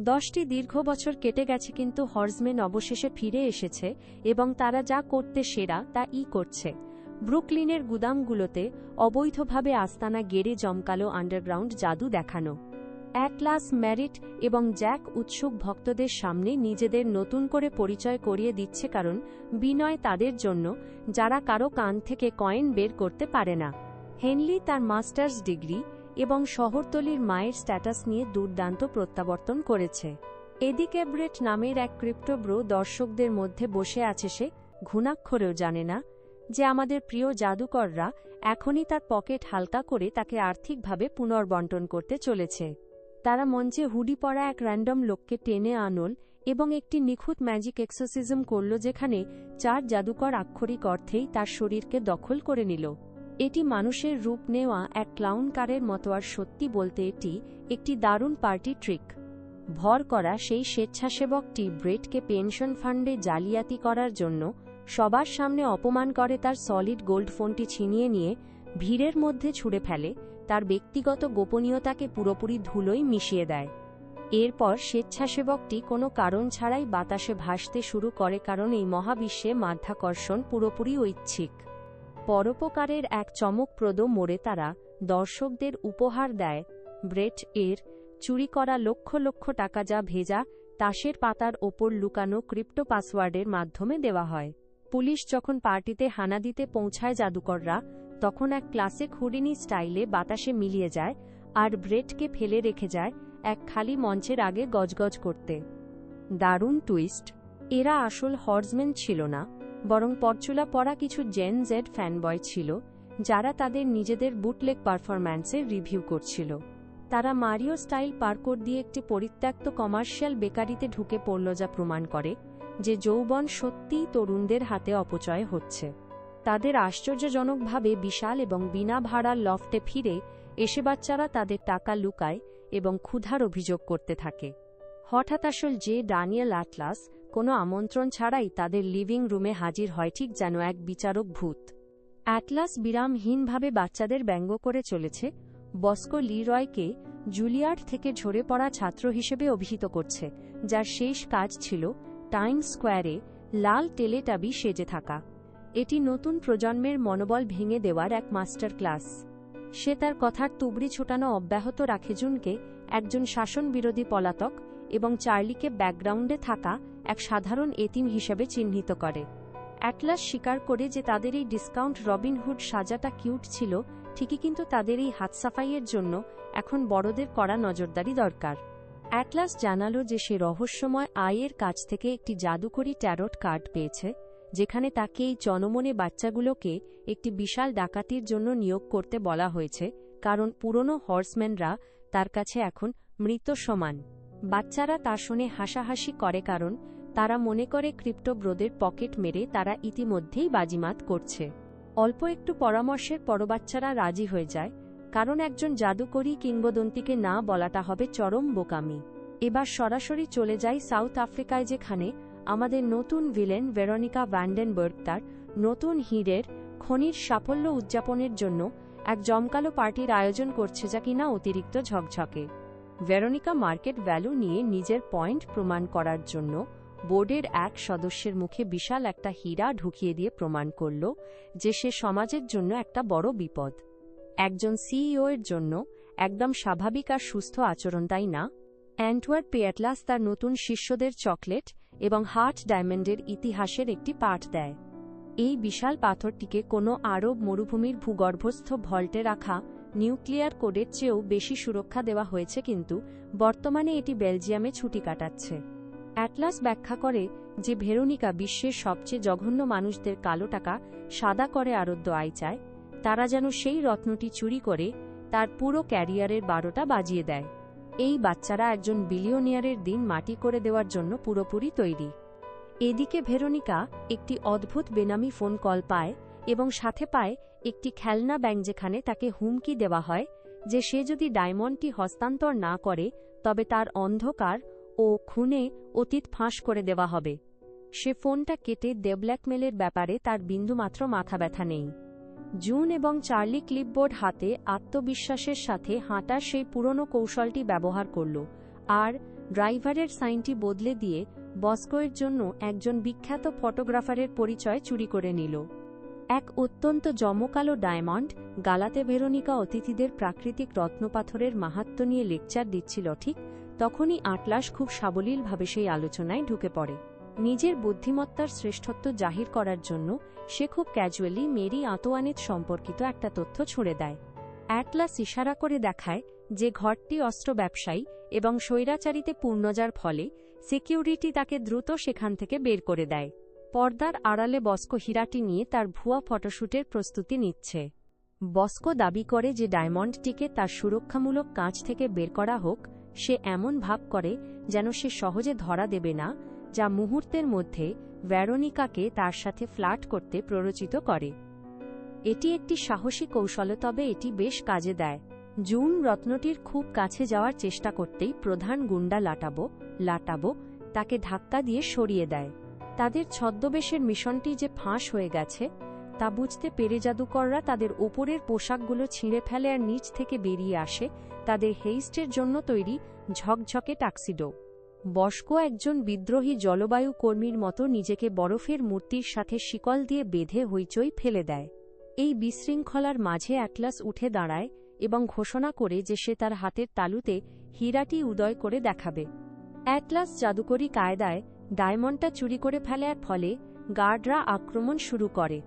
10টি দীর্ঘ বছর কেটে গেছে, কিন্তু হর্জম্যান অবশেষে ফিরে এসেছে এবং তারা যা করতে সেরা তা করছে। ব্রুকলিনের গুদামগুলোতে অবৈধভাবে আস্তানা গেড়ে জমকালো আন্ডারগ্রাউন্ড জাদু দেখানো। অ্যাটলাস, ম্যারিট এবং জ্যাক উৎসুক ভক্তদের সামনে নিজেদের নতুন করে পরিচয় করিয়ে দিচ্ছে, কারণ বিনয় তাদের জন্য, যারা কারো কান থেকে কয়েন বের করতে পারে না। হেনলি তার মাস্টার্স ডিগ্রি এবং শহরতলির মায়ের স্ট্যাটাস নিয়ে দুর্দান্ত প্রত্যাবর্তন করেছে। এদিকে ব্রেট নামের এক ক্রিপ্টো ব্রো দর্শকদের মধ্যে বসে আছে, সে ঘুণাক্ষরেও জানে না যে আমাদের প্রিয় জাদুকররা এখনই তার পকেট হালকা করে তাকে আর্থিকভাবে পুনর্বণ্টন করতে চলেছে। তারা মঞ্চে হুডি পরা এক র্যান্ডম লোককে টেনে আনল এবং একটি নিখুঁত ম্যাজিক এক্সোসিজম করল, যেখানে 4 জাদুকর আক্ষরিক অর্থেই তার শরীরকে দখল করে নিল। এটি মানুষের রূপ নেওয়া এক ক্লাউন কারের মতো, আর সত্যি বলতে এটি একটি দারুণ পার্টি ট্রিক। ভর করা সেই স্বেচ্ছাসেবকটি ব্রেটকে পেনশন ফান্ডে জালিয়াতি করার জন্য সবার সামনে অপমান করে, তার সলিড গোল্ড ফোনটি ছিনিয়ে নিয়ে ভিড়ের মধ্যে ছুঁড়ে ফেলে, তার ব্যক্তিগত গোপনীয়তাকে পুরোপুরি ধুলোয় মিশিয়ে দেয়। এরপর স্বেচ্ছাসেবকটি কোনো কারণ ছাড়াই বাতাসে ভাসতে শুরু করে, কারণ এই মহাবিশ্বে মাধ্যাকর্ষণ পুরোপুরি ঐচ্ছিক। পরোপকারের এক চমকপ্রদ মোড়ে তারা দর্শকদের উপহার দেয় ব্রেট এর চুরি করা লক্ষ লক্ষ টাকা, যা ভেজা তাসের পাতার ওপর লুকানো ক্রিপ্টো পাসওয়ার্ডের মাধ্যমে দেওয়া হয়। পুলিশ যখন পার্টিতে হানা দিতে পৌঁছায় জাদুকররা তখন এক ক্লাসিক হুডিনি স্টাইলে বাতাসে মিলিয়ে যায় আর ব্রেটকে ফেলে রেখে যায় এক খালি মঞ্চের আগে গজগজ করতে। দারুণ টুইস্ট! এরা আসল হর্জম্যান ছিল না, বরং পরচুলা পরা কিছু জেন জেড ফ্যানবয় ছিল, যারা তাদের নিজেদের বুটলেগ পারফরম্যান্সের রিভিউ করছিল। তারা মারিও স্টাইল পার্কোর দিয়ে একটি পরিত্যক্ত কমার্শিয়াল বেকারিতে ঢুকে পড়ল, যা প্রমাণ করে যে যৌবন সত্যিই তরুণদের হাতে অপচয় হচ্ছে। তাদের আশ্চর্যজনকভাবে বিশাল এবং বিনা ভাড়ার লফটে ফিরে এসে বাচ্চারা তাদের টাকা লুকায় এবং ক্ষুধার অভিযোগ করতে থাকে। হঠাৎ আসল যে ড্যানিয়েল অ্যাটলাস কোনো আমন্ত্রণ ছাড়াই তাদের লিভিং রুমে হাজির হয়, ঠিক যেন এক বিচারক ভূত। অ্যাটলাস বিরামহীনভাবে বাচ্চাদের ব্যঙ্গ করে চলেছে, বস্কো লিরয়কে জুলিয়ার্ড থেকে ঝরে পড়া ছাত্র হিসেবে অভিহিত করছে, যার শেষ কাজ ছিল টাইমস স্কোয়ারে লাল টেলেটাবি সেজে থাকা। এটি নতুন প্রজন্মের মনোবল ভেঙে দেওয়ার এক মাস্টার ক্লাস। সে তার কথার তুবড়ি ছোটানো অব্যাহত রাখে, জুনকে একজন শাসন বিরোধী পলাতক এবং চার্লিকে ব্যাকগ্রাউন্ডে থাকা এক সাধারণ এতিম হিসেবে চিহ্নিত করে। অ্যাটলাস স্বীকার করে যে তাদের এই ডিসকাউন্ট রবিনহুড সাজাটা কিউট ছিল ঠিকই, কিন্তু তাদের এই হাতসাফাইয়ের জন্য এখন বড়দের কড়া নজরদারি দরকার। অ্যাটলাস জানালো যে সে রহস্যময় আয়ের কাছ থেকে একটি জাদুকরী ট্যারট কার্ড পেয়েছে, যেখানে তাকে এই জনমনে বাচ্চাগুলোকে একটি বিশাল ডাকাতির জন্য নিয়োগ করতে বলা হয়েছে, কারণ পুরনো হর্সম্যানরা তার কাছে এখন মৃত সমান। বাচ্চারা তা শুনে হাসাহাসি করে, কারণ তারা মনে করে ক্রিপ্টো ব্রোদের পকেট মেরে তারা ইতিমধ্যেই বাজিমাত করছে। অল্প একটু পরামর্শের পর বাচ্চারা রাজি হয়ে যায়, কারণ একজন জাদুকরী কিংবদন্তিকে না বলাটা হবে চরম বোকামি। এবার সরাসরি চলে যায় সাউথ আফ্রিকায়, যেখানে আমাদের নতুন ভিলেন ভেরোনিকা ভ্যান্ডেনবার্গ তার নতুন হীরের খনির সাফল্য উদযাপনের জন্য এক জমকালো পার্টির আয়োজন করছে, যা কিনা অতিরিক্ত ঝকঝকে। ভেরোনিকা মার্কেট ভ্যালু নিয়ে নিজের পয়েন্ট প্রমাণ করার জন্য বোর্ডের এক সদস্যের মুখে বিশাল একটা হীরা ঢুকিয়ে দিয়ে প্রমাণ করল যে সে সমাজের জন্য একটা বড় বিপদ। একজন সিইও এর জন্য একদম স্বাভাবিক আর সুস্থ আচরণ, তাই না? অ্যান্টওয়ার্পে অ্যাটলাস তার নতুন শিষ্যদের চকলেট এবং হার্ট ডায়মন্ডের ইতিহাসের একটি পাঠ দেয়। এই বিশাল পাথরটিকে কোনো আরব মরুভূমির ভূগর্ভস্থ ভল্টে রাখা নিউক্লিয়ার কোডের চেয়েও বেশি সুরক্ষা দেওয়া হয়েছে, কিন্তু বর্তমানে এটি বেলজিয়ামে ছুটি কাটাচ্ছে। অ্যাটলাস ব্যাখ্যা করে যে ভেরোনিকা বিশ্বের সবচেয়ে জঘন্য মানুষদের কালো টাকা সাদা করে আরোদ্য আয় চায়, তারা যেন সেই রত্নটি চুরি করে তার পুরো ক্যারিয়ারের 12টা বাজিয়ে দেয়। এই বাচ্চারা একজন বিলিয়নিয়ারের দিন মাটি করে দেওয়ার জন্য পুরোপুরি তৈরি। এদিকে ভেরোনিকা একটি অদ্ভুত বেনামি ফোন কল পায় এবং সাথে পায় একটি খেলনা ব্যাঙ, যেখানে তাকে হুমকি দেওয়া হয় যে সে যদি ডায়মন্ডটি হস্তান্তর না করে তবে তার অন্ধকার ও খুনে অতীত ফাঁস করে দেওয়া হবে। সে ফোনটা কেটে ব্ল্যাকমেলের ব্যাপারে তার বিন্দুমাত্র মাথা ব্যথা নেই। জুন এবং চার্লি ক্লিপবোর্ড হাতে আত্মবিশ্বাসের সাথে হাঁটার সেই পুরনো কৌশলটি ব্যবহার করল, আর ড্রাইভারের সাইনটি বদলে দিয়ে বস্কোয়ের জন্য একজন বিখ্যাত ফটোগ্রাফারের পরিচয় চুরি করে নিল। এক অত্যন্ত জমকালো ডায়মন্ড গালাতে ভেরোনিকা অতিথিদের প্রাকৃতিক রত্নপাথরের মাহাত্ম্য নিয়ে লেকচার দিচ্ছিল, ঠিক তখনই আটলাস খুব সাবলীলভাবে সেই আলোচনায় ঢুকে পড়ে। নিজের বুদ্ধিমত্তার শ্রেষ্ঠত্ব জাহির করার জন্য সে খুব ক্যাজুয়ালি মেরি আঁতোয়ানেত সম্পর্কিত একটা তথ্য ছুড়ে দেয়। অ্যাটলাস ইশারা করে দেখায় যে ঘরটি অস্ত্র ব্যবসায়ী এবং স্বৈরাচারিতে পূর্ণজার ফলে সিকিউরিটি তাকে দ্রুত সেখান থেকে বের করে দেয়। পর্দার আড়ালে বস্কো হীরাটি নিয়ে তার ভুয়া ফটোশ্যুটের প্রস্তুতি নিচ্ছে। বস্কো দাবি করে যে ডায়মন্ডটিকে তার সুরক্ষামূলক কাঁচ থেকে বের করা হোক। সে এমন ভাব করে যেন সে সহজে ধরা দেবে না, যা মুহূর্তের মধ্যে ভেরোনিকাকে তার সাথে ফ্লার্ট করতে প্ররোচিত করে। এটি একটি সাহসী কৌশল, তবে এটি বেশ কাজে দেয়। জুন রত্নটির খুব কাছে যাওয়ার চেষ্টা করতেই প্রধান গুন্ডা লাটাবো তাকে ধাক্কা দিয়ে সরিয়ে দেয়। তাদের ছদ্মবেশের মিশনটি যে ফাঁস হয়ে গেছে তা বুঝতে পেরে জাদুকররা তাদের ওপরের পোশাকগুলো ছিঁড়ে ফেলে আর নিচ থেকে বেরিয়ে আসে তাদের হেইস্টের জন্য তৈরি ঝকঝকে টাক্সিডো। বস্কো একজন বিদ্রোহী জলবায়ু কর্মীর মতো নিজেকে বরফের মূর্তির সাথে শিকল দিয়ে বেঁধে হইচই ফেলে দেয়। এই বিশৃঙ্খলার মাঝে অ্যাটলাস উঠে দাঁড়ায় এবং ঘোষণা করে যে সে তার হাতের তালুতে হীরাটি উদয় করে দেখাবে। অ্যাটলাস জাদুকরী কায়দায় ডায়মন্ডটা চুরি করে ফেলার ফলে গার্ডরা আক্রমণ শুরু করে।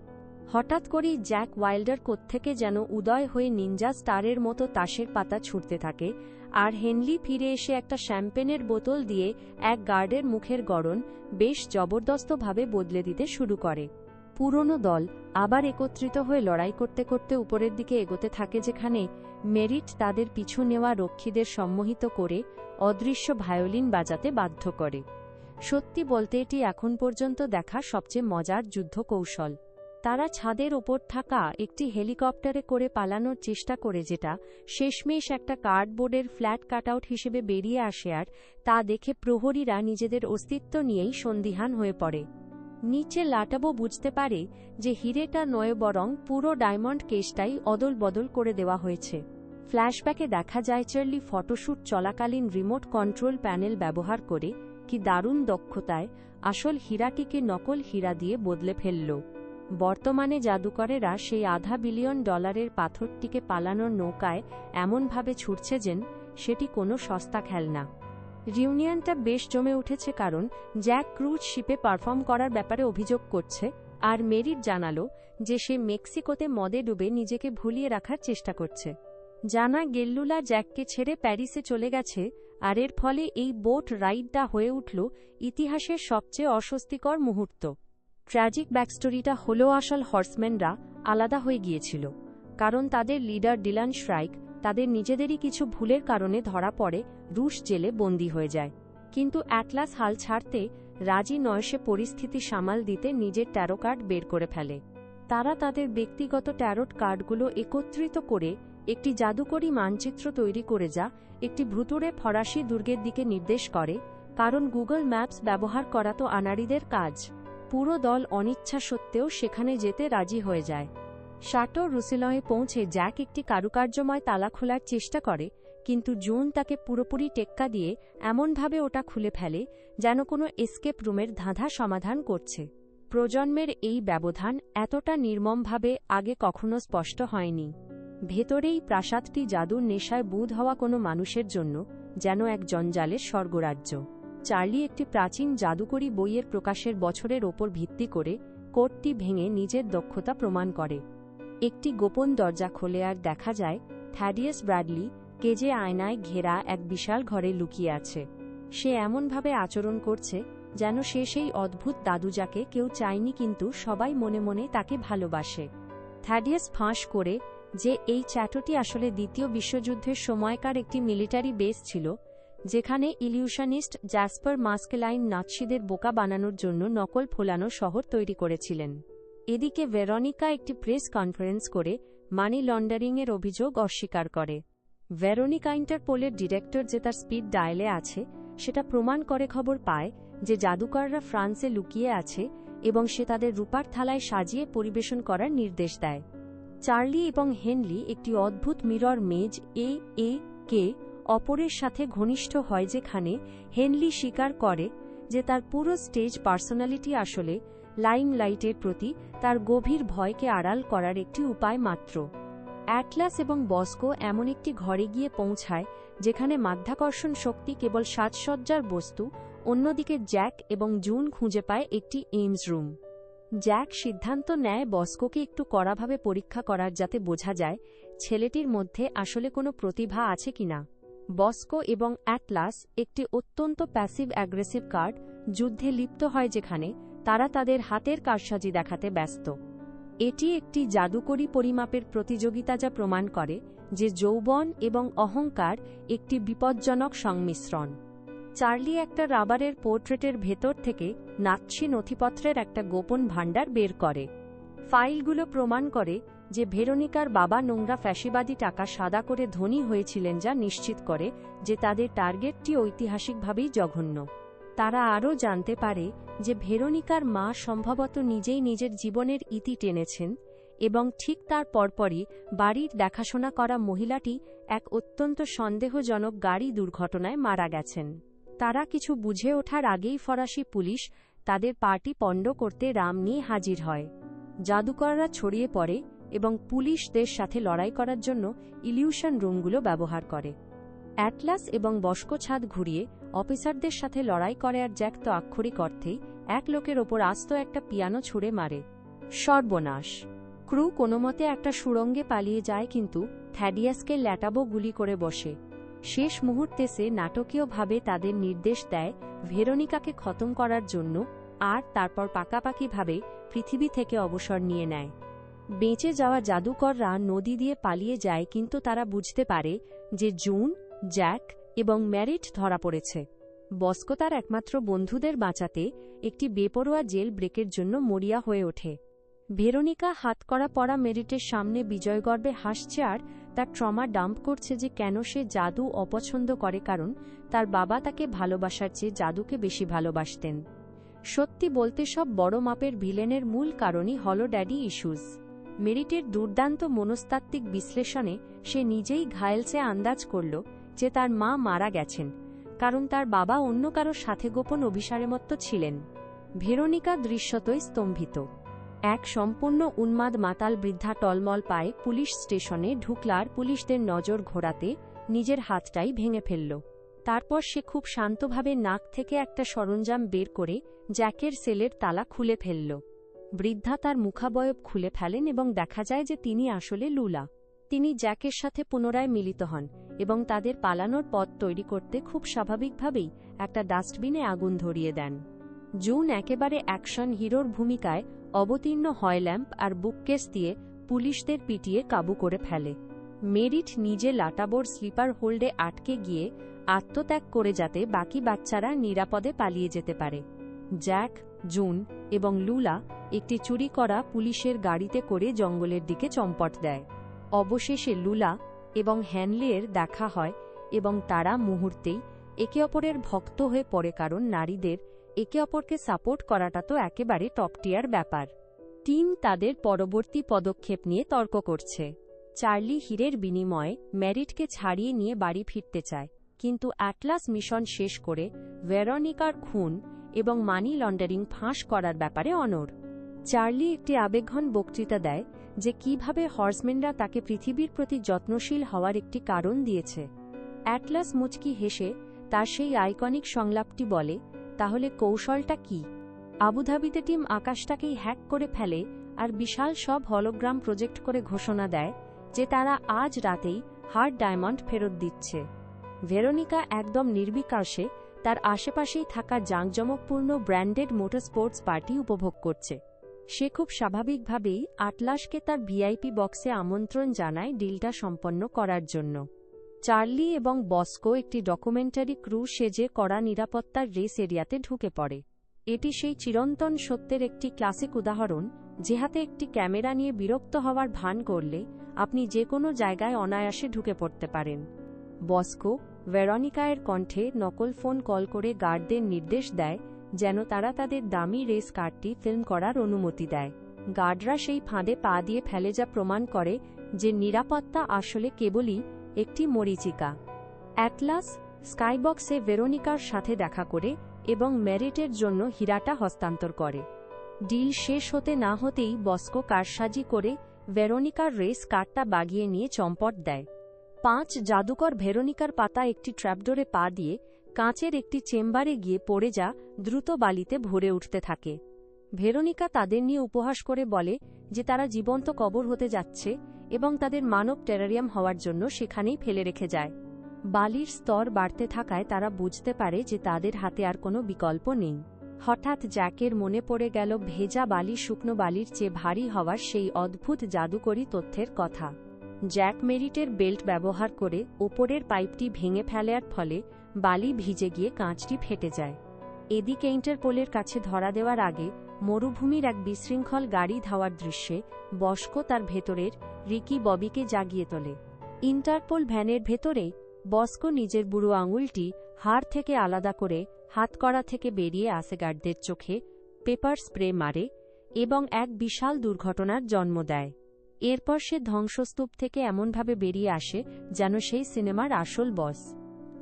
হঠাৎ করেই জ্যাক ওয়াইল্ডার কোত্থেকে যেন উদয় হয়ে নিনজা স্টারের মতো তাসের পাতা ছুটতে থাকে, আর হেনলি ফিরে এসে একটা শ্যাম্পেনের বোতল দিয়ে এক গার্ডের মুখের গড়ন বেশ জবরদস্তভাবে বদলে দিতে শুরু করে। পুরনো দল আবার একত্রিত হয়ে লড়াই করতে করতে উপরের দিকে এগোতে থাকে, যেখানে মেরিট তাদের পিছু নেওয়া রক্ষীদের সম্মোহিত করে অদৃশ্য ভায়োলিন বাজাতে বাধ্য করে। সত্যি বলতে এটি এখন পর্যন্ত দেখা সবচেয়ে মজার যুদ্ধ কৌশল। তারা ছাদের ওপর থাকা একটি হেলিকপ্টারে করে পালানোর চেষ্টা করে, যেটা শেষমেশ একটা কার্ডবোর্ডের ফ্ল্যাট কাটআউট হিসেবে বেরিয়ে আসে, আর তা দেখে প্রহরীরা নিজেদের অস্তিত্ব নিয়েই সন্দিহান হয়ে পড়ে। নিচে লাটাবো বুঝতে পারে যে হিরেটা নয়, বরং পুরো ডায়মন্ড কেসটাই অদল বদল করে দেওয়া হয়েছে। ফ্ল্যাশব্যাকে দেখা যায় চার্লি ফটোশ্যুট চলাকালীন রিমোট কন্ট্রোল প্যানেল ব্যবহার করে কি দারুণ দক্ষতায় আসল হীরাটিকে নকল হীরা দিয়ে বদলে ফেলল। বর্তমানে জাদুকরেরা সেই $500 বিলিয়ন পাথরটিকে পালানোর নৌকায় এমনভাবে ছুটছে যেন সেটি কোনো সস্তা খেলনা। রিউনিয়নটা বেশ জমে উঠেছে, কারণ জ্যাক ক্রুজ শিপে পারফর্ম করার ব্যাপারে অভিযোগ করছে, আর মেরিট জানালো যে সে মেক্সিকোতে মদে ডুবে নিজেকে ভুলিয়ে রাখার চেষ্টা করছে। জানা গেল্লুলা জ্যাককে ছেড়ে প্যারিসে চলে গেছে, আর এর ফলে এই বোট রাইডটা হয়ে উঠল ইতিহাসের সবচেয়ে অস্বস্তিকর মুহূর্ত। ট্র্যাজিক ব্যাকস্টোরিটা হলো আসল হর্সম্যানরা আলাদা হয়ে গিয়েছিল, কারণ তাদের লিডার ডিলান শ্রাইক তাদের নিজেদেরই কিছু ভুলের কারণে ধরা পড়ে রুশ জেলে বন্দী হয়ে যায়। কিন্তু অ্যাটলাস হাল ছাড়তে রাজি নয়। সে পরিস্থিতি সামাল দিতে নিজের ট্যারো কার্ড বের করে ফেলে। তারা তাদের ব্যক্তিগত ট্যারোট কার্ডগুলো একত্রিত করে একটি জাদুকরী মানচিত্র তৈরি করে, যা একটি ভুতুড়ে ফরাসি দুর্গের দিকে নির্দেশ করে, কারণ গুগল ম্যাপস ব্যবহার করা তো আনাড়িদের কাজ। পুরো দল অনিচ্ছা সত্ত্বেও সেখানে যেতে রাজি হয়ে যায়। শাটো রুসেলয়ে পৌঁছে জ্যাক একটি কারুকার্যময় তালা খোলার চেষ্টা করে, কিন্তু জুন তাকে পুরোপুরি টেক্কা দিয়ে এমনভাবে ওটা খুলে ফেলে যেন কোনো এসকেপ রুমের ধাঁধা সমাধান করছে। প্রজন্মের এই ব্যবধান এতটা নির্মমভাবে আগে কখনো স্পষ্ট হয়নি। ভেতরেই প্রাসাদটি জাদুর নেশায় বুঁদ হওয়া কোনো মানুষের জন্য যেন এক জঞ্জালের স্বর্গরাজ্য। চার্লি একটি প্রাচীন জাদুকরী বইয়ের প্রকাশের বছরের ওপর ভিত্তি করে কোডটি ভেঙে নিজের দক্ষতা প্রমাণ করে। একটি গোপন দরজা খোলে আর দেখা যায় থ্যাডিয়াস ব্র্যাডলি কেজে আয়নায় ঘেরা এক বিশাল ঘরে লুকিয়ে আছে। সে এমনভাবে আচরণ করছে যেন সে সেই অদ্ভুত দাদু যাকে কেউ চায়নি, কিন্তু সবাই মনে মনে তাকে ভালোবাসে। থ্যাডিয়াস ফাঁস করে যে এই চ্যাটোটি আসলে দ্বিতীয় বিশ্বযুদ্ধের সময়কার একটি মিলিটারি বেস ছিল, যেখানে ইলিউশনিস্ট জ্যাসপার মাস্কেলাইন নাৎসিদের বোকা বানানোর জন্য নকল ফোলানো শহর তৈরি করেছিলেন। এদিকে ভেরোনিকা একটি প্রেস কনফারেন্স করে মানি লন্ডারিংয়ের অভিযোগ অস্বীকার করে। ভেরোনিকা ইন্টারপোলের ডিরেক্টর যে তার স্পিড ডায়ালে আছে সেটা প্রমাণ করে খবর পায় যে জাদুকররা ফ্রান্সে লুকিয়ে আছে, এবং সে তাদের রূপার থালায় সাজিয়ে পরিবেশন করার নির্দেশ দেয়। চার্লি এবং হেনলি একটি অদ্ভুত মিরর মেজ কে অপরের সাথে ঘনিষ্ঠ হয়, যেখানে হেনলি স্বীকার করে যে তার পুরো স্টেজ পার্সোনালিটি আসলে লাইমলাইটের প্রতি তার গভীর ভয়কে আড়াল করার একটি উপায় মাত্র। অ্যাটলাস এবং বস্কো এমন একটি ঘরে গিয়ে পৌঁছায় যেখানে মাধ্যাকর্ষণ শক্তি কেবল সাজসজ্জার বস্তু, অন্যদিকে জ্যাক এবং জুন খুঁজে পায় একটি এইমস রুম। জ্যাক সিদ্ধান্ত নেয় বস্কোকে একটু কড়াভাবে পরীক্ষা করার, যাতে বোঝা যায় ছেলেটির মধ্যে আসলে কোনো প্রতিভা আছে কিনা। বস্কো এবং অ্যাটলাস একটি অত্যন্ত প্যাসিভ অ্যাগ্রেসিভ কার্ড যুদ্ধে লিপ্ত হয়, যেখানে তারা তাদের হাতের কারসাজি দেখাতে ব্যস্ত। এটি একটি জাদুকরী পরিমাপের প্রতিযোগিতা, যা প্রমাণ করে যে যৌবন এবং অহংকার একটি বিপজ্জনক সংমিশ্রণ। চার্লি একটা রাবারের পোর্ট্রেটের ভেতর থেকে নাৎসি নথিপত্রের একটা গোপন ভাণ্ডার বের করে। ফাইলগুলো প্রমাণ করে যে ভেরোনিকার বাবা নোংরা ফ্যাসিবাদী টাকা সাদা করে ধনী হয়েছিলেন, যা নিশ্চিত করে যে তাদের টার্গেটটি ঐতিহাসিকভাবেই জঘন্য। তারা আরও জানতে পারে যে ভেরোনিকার মা সম্ভবত নিজেই নিজের জীবনের ইতি টেনেছেন, এবং ঠিক তার পরপরই বাড়ির দেখাশোনা করা মহিলাটি এক অত্যন্ত সন্দেহজনক গাড়ি দুর্ঘটনায় মারা গেছেন। তারা কিছু বুঝে ওঠার আগেই ফরাসি পুলিশ তাদের পার্টি পণ্ড করতে রাম নিয়ে হাজির হয়। জাদুকররা ছড়িয়ে পড়ে এবং পুলিশদের সাথে লড়াই করার জন্য ইলিউশন রুমগুলো ব্যবহার করে। অ্যাটলাস এবং বস্কো ছাদ ঘুরিয়ে অফিসারদের সাথে লড়াই করে, আর জ্যাক তো আক্ষরিক অর্থেই এক লোকের ওপর আস্ত একটা পিয়ানো ছুঁড়ে মারে। সর্বনাশ! ক্রু কোনোমতে একটা সুড়ঙ্গে পালিয়ে যায়, কিন্তু থ্যাডিয়াসকে ল্যাটাবো গুলি করে বসে। শেষ মুহূর্তে সে নাটকীয়ভাবে তাদের নির্দেশ দেয় ভেরোনিকাকে খতম করার জন্য, আর তারপর পাকাপাকিভাবে পৃথিবী থেকে অবসর নিয়ে নেয়। বেঁচে যাওয়া জাদুকররা নদী দিয়ে পালিয়ে যায়, কিন্তু তারা বুঝতে পারে যে জুন, জ্যাক এবং ম্যারিট ধরা পড়েছে। বস্কো তার একমাত্র বন্ধুদের বাঁচাতে একটি বেপরোয়া জেল ব্রেকের জন্য মরিয়া হয়ে ওঠে। ভেরোনিকা হাতকড়া পরা মেরিটের সামনে বিজয়গর্বে হাসছে আর তার ট্রমা ডাম্প করছে যে কেন সে জাদু অপছন্দ করে, কারণ তার বাবা তাকে ভালোবাসার চেয়ে জাদুকে বেশি ভালোবাসতেন। সত্যি বলতে সব বড় মাপের ভিলেনের মূল কারণই হল ড্যাডি ইস্যুজ। মেরিটের দুর্দান্ত মনস্তাত্ত্বিক বিশ্লেষণে সে নিজেই ঘায়েলসে আন্দাজ করল যে তার মা মারা গেছেন, কারণ তার বাবা অন্য কারো সাথে গোপন অভিসারেমত্ত ছিলেন। ভেরোনিকা দৃশ্যতই স্তম্ভিত। এক সম্পূর্ণ উন্মাদ মাতাল বৃদ্ধা টলমল পায়ে পুলিশ স্টেশনে ঢুকলার পুলিশদের নজর ঘোরাতে নিজের হাতটাই ভেঙে ফেলল। তারপর সে খুব শান্তভাবে নাক থেকে একটা সরঞ্জাম বের করে জ্যাকের সেলের তালা খুলে ফেলল। বৃদ্ধা তার মুখাবয়ব খুলে ফেলেন এবং দেখা যায় যে তিনি আসলে লুলা। তিনি জ্যাকের সাথে পুনরায় মিলিত হন এবং তাদের পালানোর পথ তৈরি করতে খুব স্বাভাবিকভাবেই একটা ডাস্টবিনে আগুন ধরিয়ে দেন। জুন একেবারে অ্যাকশন হিরোর ভূমিকায় অবতীর্ণ হয় ল্যাম্প আর বুককেস দিয়ে পুলিশদের পিটিয়ে কাবু করে ফেলে। মেরিট নিজে লাটাবোর স্লিপার হোল্ডে আটকে গিয়ে আত্মত্যাগ করে যাতে বাকি বাচ্চারা নিরাপদে পালিয়ে যেতে পারে। জ্যাক, জুন এবং লুলা একটি চুরি করা পুলিশের গাড়িতে করে জঙ্গলের দিকে চম্পট দেয়। অবশেষে লুলা এবং হ্যানলির দেখা হয় এবং তারা মুহূর্তেই একে অপরের ভক্ত হয়ে পড়ে, কারণ নারীদের একে অপরকে সাপোর্ট করাটা তো একেবারে টপটিয়ার ব্যাপার। টিম তাদের পরবর্তী পদক্ষেপ নিয়ে তর্ক করছে। চার্লি হীরের বিনিময়ে ম্যারিটকে ছাড়িয়ে নিয়ে বাড়ি ফিরতে চায়, কিন্তু অ্যাটলাস মিশন শেষ করে ভেরোনিকার খুন এবং মানি লন্ডারিং ফাঁস করার ব্যাপারে অনড়। চার্লি একটি আবেগঘন বক্তৃতা দেয় যে কিভাবে হর্সম্যানরা তাকে পৃথিবীর প্রতি যত্নশীল হওয়ার একটি কারণ দিয়েছে। অ্যাটলাস মুচকি হেসে তার সেই আইকনিক সংলাপটি বলে, তাহলে কৌশলটা কি? আবুধাবিতে টিম আকাশটাকেই হ্যাক করে ফেলে আর বিশাল সব হলোগ্রাম প্রজেক্ট করে ঘোষণা দেয় যে তারা আজ রাতেই হার্ড ডায়মন্ড ফেরত দিচ্ছে। ভেরোনিকা একদম নির্বিকাশে তার আশেপাশেই থাকা জাঁকজমকপূর্ণ ব্র্যান্ডেড মোটরস্পোর্টস পার্টি উপভোগ করছে। সে খুব স্বাভাবিকভাবেই আটলাসকে তার ভিআইপি বক্সে আমন্ত্রণ জানায় ডিলটা সম্পন্ন করার জন্য। চার্লি এবং বস্কো একটি ডকুমেন্টারি ক্রু সেজে কড়া নিরাপত্তার রেস এরিয়াতে ঢুকে পড়ে। এটি সেই চিরন্তন সত্যের একটি ক্লাসিক উদাহরণ, যে হাতে একটি ক্যামেরা নিয়ে বিরক্ত হওয়ার ভান করলে আপনি যে কোনো জায়গায় অনায়াসে ঢুকে পড়তে পারেন। বস্কো ভেরোনিকার কণ্ঠে নকল ফোন কল করে গার্ডদের নির্দেশ দেয় যেন তারা তাদের দামি রেস কারটি ফিল্ম করার অনুমতি দেয়। গার্ডরা সেই ফাঁদে পা দিয়ে ফেলে, যা প্রমাণ করে যে নিরাপত্তা আসলে কেবলই একটি মরীচিকা। অ্যাটলাস স্কাইবক্সে ভেরোনিকার সাথে দেখা করে এবং মেরিটের জন্য হীরাটা হস্তান্তর করে। ডিল শেষ হতে না হতেই বস্কো কারসাজি করে ভেরোনিকার রেস কার্ডটা বাগিয়ে নিয়ে চম্পট দেয়। 5 জাদুকর ভেরোনিকার পাতা একটি ট্র্যাপডোরে পা দিয়ে কাঁচের একটি চেম্বারে গিয়ে পড়ে যা দ্রুত বালিতে ভরে উঠতে থাকে। ভেরোনিকা তাদের নিয়ে উপহাস করে বলে যে তারা জীবন্ত কবর হতে যাচ্ছে এবং তাদের মানব টেরারিয়াম হওয়ার জন্য সেখানেই ফেলে রেখে যায়। বালির স্তর বাড়তে থাকায় তারা বুঝতে পারে যে তাদের হাতে আর কোনো বিকল্প নেই। হঠাৎ জ্যাকের মনে পড়ে গেল ভেজা বালি শুকনো বালির চেয়ে ভারী হওয়ার সেই অদ্ভুত জাদুকরী তথ্যের কথা। জ্যাক মেরিটের বেল্ট ব্যবহার করে ওপরের পাইপটি ভেঙে ফেলার ফলে বালি ভিজে গিয়ে কাঁচটি ফেটে যায়। এদিকে ইন্টারপোলের কাছে ধরা দেওয়ার আগে মরুভূমির এক বিশৃঙ্খল গাড়ি ধাওয়ার দৃশ্যে বস্কো তার ভেতরের রিকি ববিকে জাগিয়ে তোলে। ইন্টারপোল ভ্যানের ভেতরে বস্কো নিজের বুড়ো আঙুলটি হাড় থেকে আলাদা করে হাতকড়া থেকে বেরিয়ে আসে গার্ডদের চোখে পেপার স্প্রে মারে এবং এক বিশাল দুর্ঘটনার জন্ম দেয়। এরপর সে ধ্বংসস্তূপ থেকে এমনভাবে বেরিয়ে আসে যেন সেই সিনেমার আসল বস।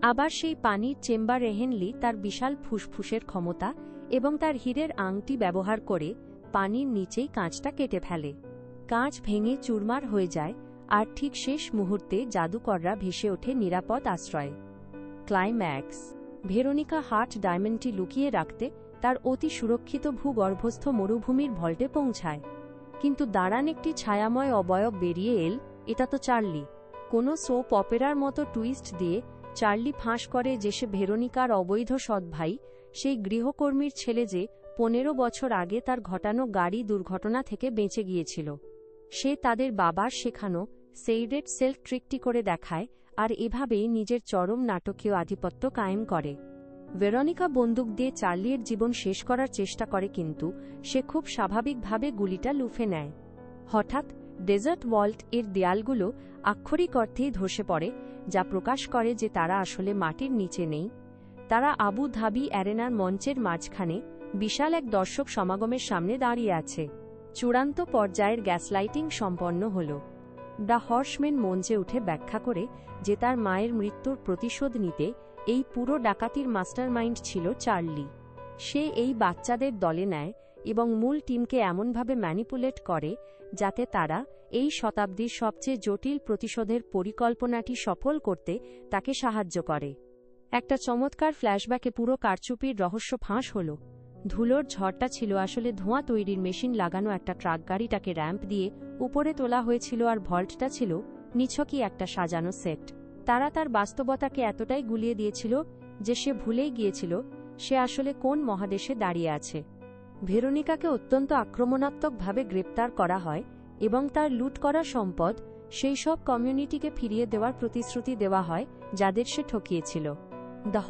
আবার সেই পানির চেম্বার হেনলি তার বিশাল ফুসফুসের ক্ষমতা এবং তার হীরের আংটি ব্যবহার করে পানির নিচেই কাঁচটা কেটে ফেলে। কাঁচ ভেঙে চুরমার হয়ে যায় আর ঠিক শেষ মুহূর্তে জাদুকররা ভেসে ওঠে নিরাপদ আশ্রয়ে। ক্লাইম্যাক্স। ভেরোনিকা হার্ট ডায়মন্ডটি লুকিয়ে রাখতে তার অতি সুরক্ষিত ভূগর্ভস্থ মরুভূমির ভল্টে পৌঁছায়। কিন্তু দাঁড়ান একটি ছায়াময় অবয়ব বেরিয়ে এল, এটা তো চার্লি। কোনো সোপ অপেরার মতো টুইস্ট দিয়ে চার্লি ফাঁস করে যে সে ভেরোনিকার অবৈধ সৎ ভাই, সেই গৃহকর্মীর ছেলে যে 15 বছর আগে তার ঘটানো গাড়ি দুর্ঘটনা থেকে বেঁচে গিয়েছিল। সে তাদের বাবার শেখানো সেইডেড সেলফ ট্রিকটি করে দেখায় আর এভাবেই নিজের চরম নাটকীয় আধিপত্য কায়েম করে। ভেরোনিকা বন্দুক দিয়ে চার্লির জীবন শেষ করার চেষ্টা করে কিন্তু সে খুব স্বাভাবিকভাবে গুলিটা লুফে নেয়। হঠাৎ ডেজার্ট ওয়াল্ট এর দেয়ালগুলো আক্ষরিক অর্থেই ধসে পড়ে, যা প্রকাশ করে যে তারা আসলে মাটির নিচে নেই। তারা আবু ধাবি অ্যারেনার মঞ্চের মাঝখানে বিশাল এক দর্শক সমাগমের সামনে দাঁড়িয়ে আছে। চূড়ান্ত পর্যায়ের গ্যাসলাইটিং সম্পন্ন হল। দ্য হর্সম্যান মঞ্চে উঠে ব্যাখ্যা করে যে তার মায়ের মৃত্যুর প্রতিশোধ নিতে এই পুরো ডাকাতির মাস্টারমাইন্ড ছিল চার্লি। সে এই বাচ্চাদের দলে নেয় এবং মূল টিমকে এমনভাবে ম্যানিপুলেট করে যাতে তারা এই শতাব্দীর সবচেয়ে জটিল প্রতিশোধের পরিকল্পনাটি সফল করতে তাকে সাহায্য করে। একটা চমৎকার ফ্ল্যাশব্যাকে পুরো কারচুপির রহস্য ফাঁস হল। ধুলোর ঝড়টা ছিল আসলে ধোঁয়া তৈরির মেশিন লাগানো একটা ট্রাক গাড়িটাকে র্যাম্প দিয়ে উপরে তোলা হয়েছিল আর ভল্টটা ছিল নিছকই একটা সাজানো সেট। তারা তার বাস্তবতাকে এতটাই গুলিয়ে দিয়েছিল যে সে ভুলেই গিয়েছিল সে আসলে কোন মহাদেশে দাঁড়িয়ে আছে। ভেরোনিকাকে অত্যন্ত আক্রমণাত্মকভাবে গ্রেপ্তার করা হয় এবং তার লুট করা সম্পদ সেই সব কমিউনিটিকে ফিরিয়ে দেওয়ার প্রতিশ্রুতি দেওয়া হয় যাদের সে ঠকিয়েছিল। দ্য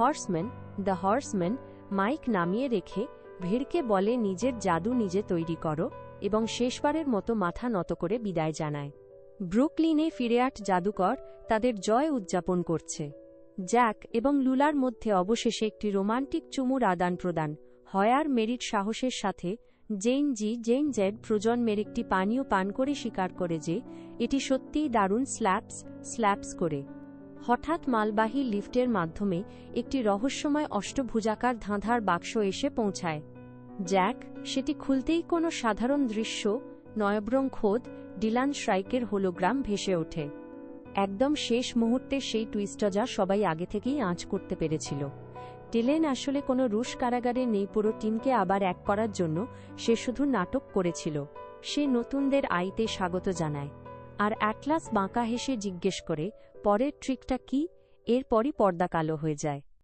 হর্সম্যান মাইক নামিয়ে রেখে ভিড়কে বলে নিজের জাদু নিজে তৈরি করো এবং শেষবারের মতো মাথা নত করে বিদায় জানায়। ব্রুকলিনে ফিরে 8 জাদুকর তাদের জয় উদযাপন করছে। জ্যাক এবং লুলার মধ্যে অবশেষে একটি রোমান্টিক চুমুর আদান প্রদান হয় আর মেরিট সাহসের সাথে জেন জেড প্রজন্মের একটি পানীয় পান করে স্বীকার করে যে এটি সত্যিই দারুণ স্ল্যাপস করে। হঠাৎ মালবাহী লিফটের মাধ্যমে একটি রহস্যময় অষ্টভুজাকার ধাঁধার বাক্স এসে পৌঁছায়। জ্যাক সেটি খুলতেই কোনো সাধারণ দৃশ্য নয় বরং খোদ ডিলান শ্রাইকের হোলোগ্রাম ভেসে ওঠে। একদম শেষ মুহূর্তে সেই টুইস্টটা যা সবাই আগে থেকেই আঁচ করতে পেরেছিল। ডিলেন আসলে কোনো রুশ কারাগারে নেই, পুরো টিমকে আবার এক করার জন্য সে শুধু নাটক করেছিল। সে নতুনদের আইতে স্বাগত জানায় আর অ্যাটলাস বাঁকা হেসে জিজ্ঞেস করে পরের ট্রিকটা কি। এরপরই পর্দা কালো হয়ে যায়।